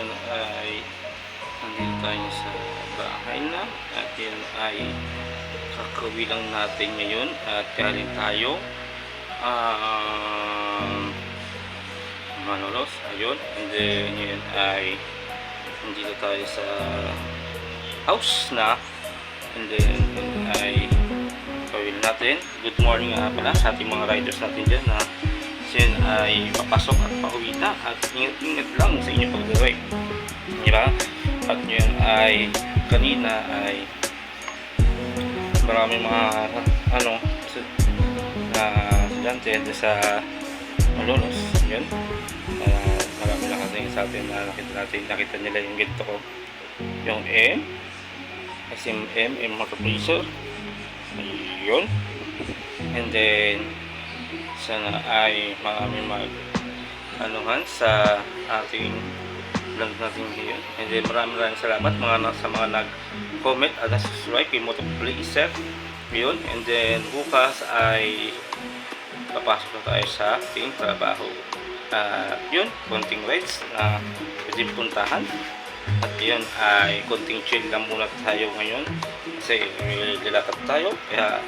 ngayon ay nandito tayo sa bahay na at yun ay kakauwi lang natin ngayon at galing tayo Manolos, ayun, and then yun ay nandito tayo sa house na, and then yun ay kawil natin. Good morning nga pala sa ating mga riders natin dyan na yun ay papasok at pauwi na at ingat-ingat lang sa inyong pag-drive, diba? At yun ay kanina ay maraming mga estudyante sa Malolos, yun. Marami lang kasi sa atin na nakita nila yung ganito ko, yung SMM motor ayun, and then sana ay marami sa ating vlog natin ngayon, and then maraming salamat sa mga nag-comment at subscribe kay Motovlogger, yun. And then bukas ay papasok na tayo sa ating trabaho. Yun, konting rides na pwede puntahan. At yun ay konting chill lang muna tayo ngayon kasi lalakad tayo. Kaya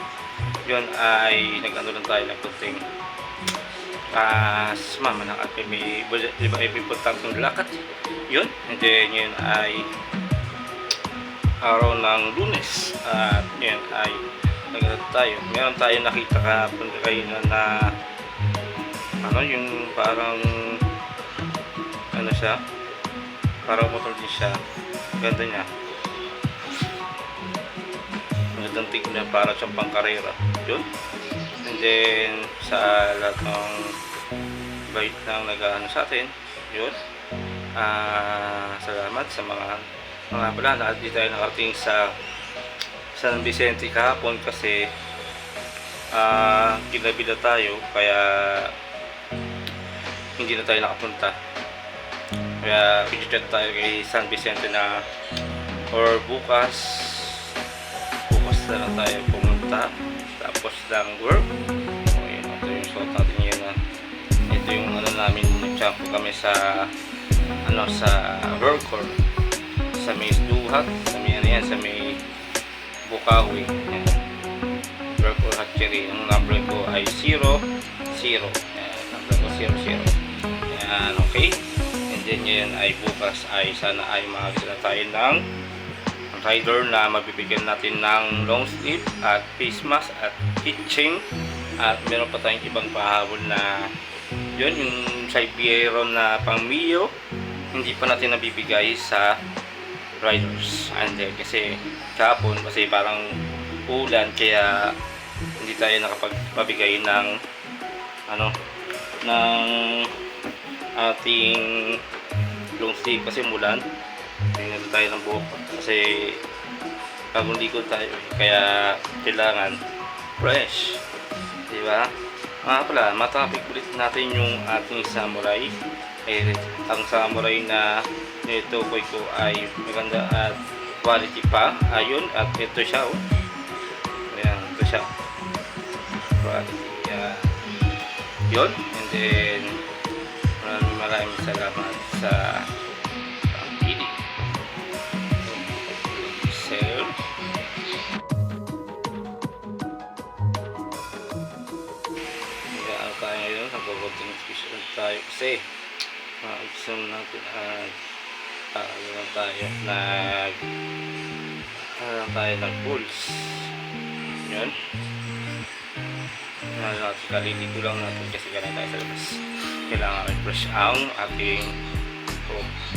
yun ay nag-ano lang tayo ng konting sumama na at may puntang lakad. Yun, and then yun ay araw ng Lunes. At yun ay naglalakad tayo. Meron tayo nakita kahapon na yung parang siya, parang motor din siya, ganda niya, magandang tignan, parang siyang pangkarera, yun. And then sa lahat ng bait na nag-ano sa atin, yun, salamat sa mga pala na di tayo nakarating sa San Vicente kahapon kasi kinabila tayo kaya hindi na tayo nakapunta. Kaya pinichat tayo kay San Vicente na or bukas na lang tayo pumunta tapos lang work. Ayan, ito yung suot natin yun. Ito yung namin, nag-champo kami sa sa work or sa may duhat, sa may sa may Bukawi. Work or hatchery. Ang number ko ay 00. Number ko 00. Ayan, okay. And then yun ay bukas ay sana ay makakita tayo ng rider na mabibigyan natin ng long sleeve at face mask at kitchen. At meron pa tayong ibang pahabol na yun, yung Siberian na pang Mio hindi pa natin nabibigay sa riders. And then kasi kahapon kasi parang ulan kaya hindi tayo nakapagpabigay ng ng ating long sleeve kasi mulan. Tingnan tayo ng buhok kasi bagong likod tayo kaya kailangan fresh, diba? Pala matapik ulit natin yung ating samurai. Ang samurai na nitukoy ko ay maganda at quality pa, ayun. At ito siya, ayan, ito siya quality, yun. And then maraming salamat sa pagpili. Sir, tayo ngayon, nagbabating special tayo kasi exam natin at tayo nag-pulse, yun. Kaliligo lang natin kasi ganun tayo sa labas, kailangan i-brush ang ating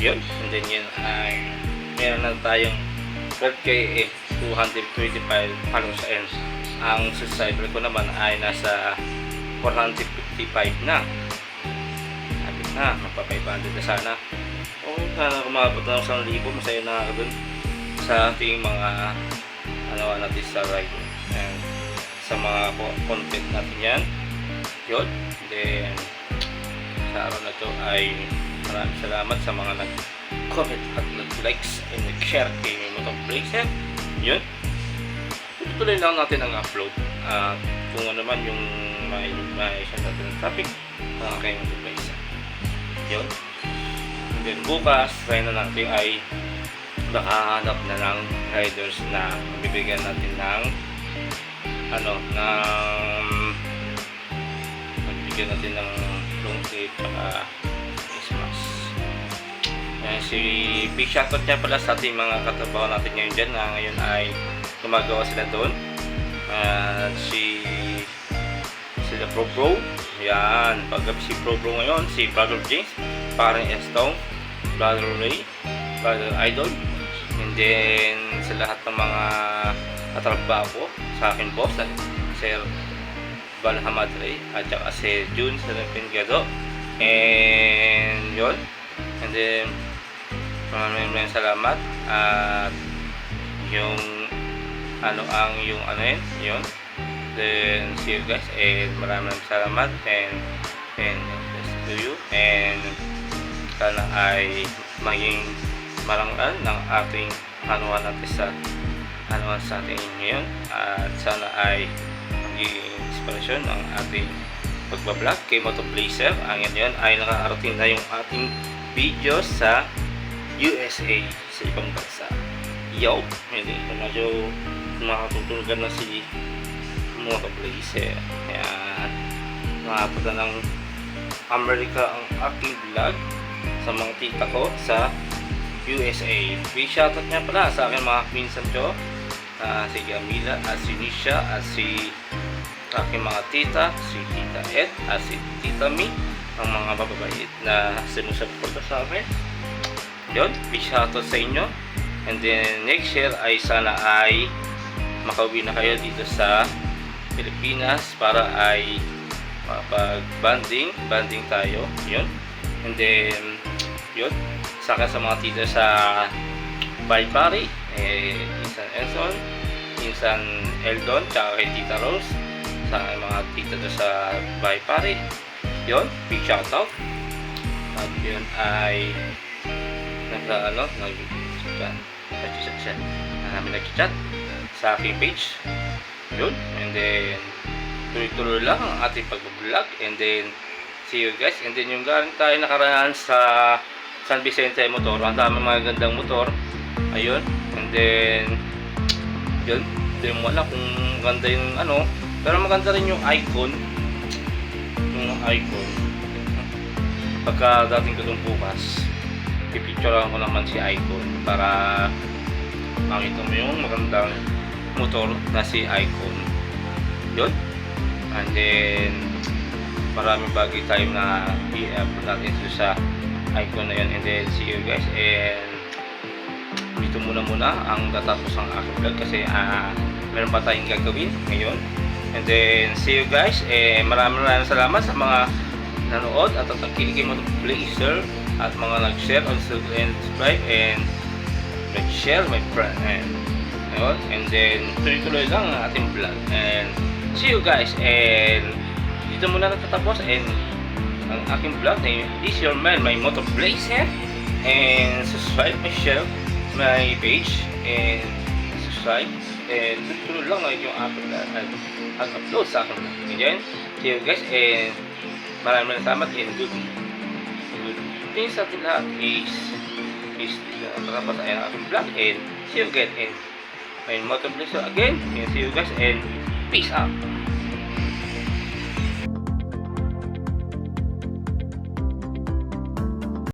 yun. And then yun ay meron na tayong 12K 225 followers and ang subscriber ko naman ay nasa 455 na. Habit na, magpa-500 na sana. Okay, sana kumabot na 1,000, masaya na ako dun sa ating mga natin sa ride and sa mga content natin yan, yun. Then sa araw na to ay maraming salamat sa mga nag-comment at nag-likes and nag-share kay Motovlogger, yun. Tuloy lang natin ang upload kung ano man yung may siya natin ng topic kayo mag-isa, yun. then bukas try na natin ay nakahanap na ng riders na bibigyan natin ng bibigyan natin ng long sleeve at Christmas. Si big shoutout niya pala sa ating mga katrabaho natin ngayon dyan na ngayon ay gumagawa sila doon. Sila Pro, yan, pag si Pro ngayon, si Brother James, parang Estong, Brother Ray, Brother Idol, and then sa lahat ng mga katrabaho sa akin boss, Sir Balhamad Ray, at saka si June sa Pingado, and yun, and then maraming salamat. At yung yun, then see you guys, and maraming salamat, and bless to you, and sana ay maging marangal ng ating anuan natin sa ating ngayon, at sana ay maging inspirasyon ng ating pagbablog kay Motoblazer. Ang ngayon ay nakarating na yung ating video sa USA, sa ibang bansa. Hindi ko medyo makatutulgan na si Motoblazer. Ayan, nakapunta ng Amerika ang aking vlog sa mga tita ko sa USA. Big shoutout nga pala sa aking mga pinsan ko, si Gamila at si Nisha at si aking mga tita, si Tita Ed at si Tita Mi, ang mga mababait na sinusuporta sa akin. Yun, big shoutout sa inyo. And then next year ay sana ay makauwi na kayo dito sa Pilipinas para ay makapag-banding tayo. Yun. And then yun, saka sa mga tita sa Baybari, Insan Enson, Insan Eldon, tsaka kay Tita Rose, sa mga tita doon sa Baybari. Yun, big shoutout. At yun ay nag-chat sa aking page. Yun, and then tuloy-tuloy lang ang ating pag-vlog, and then see you guys. And then yung galing tayo nakaraan sa San Vicente motor, ang dami mga gandang motor, ayun. And then yun, hindi mo alam kung ganda yung pero maganda rin yung icon, pagka dating ko dun bukas, pipicturean ko naman si icon para makita mo yung magandang motor na si icon. Yun, and then maraming bagay tayo na i-upload natin sa icon na yun. And then see you guys, and dito muna ang tatapos ang aking vlog kasi meron pa tayong gagawin ngayon. And then see you guys, maraming salamat sa mga nanood at nakikinig kay Motoblazer at mga nag-share and subscribe and nag-share my friend, and then tuloy-tuloy lang ang ating vlog. And see you guys, and dito muna natatapos and ang aking vlog na is your man, my Motoblazer, and subscribe, share my page, and subscribe, and tuloy lang yung aking upload sa aking vlog. And see you guys, and maraming salamat, and good things sa ating lahat is matapos ay ang aking vlog, and see you again, and my Motoblazer again, and see you guys, and peace out.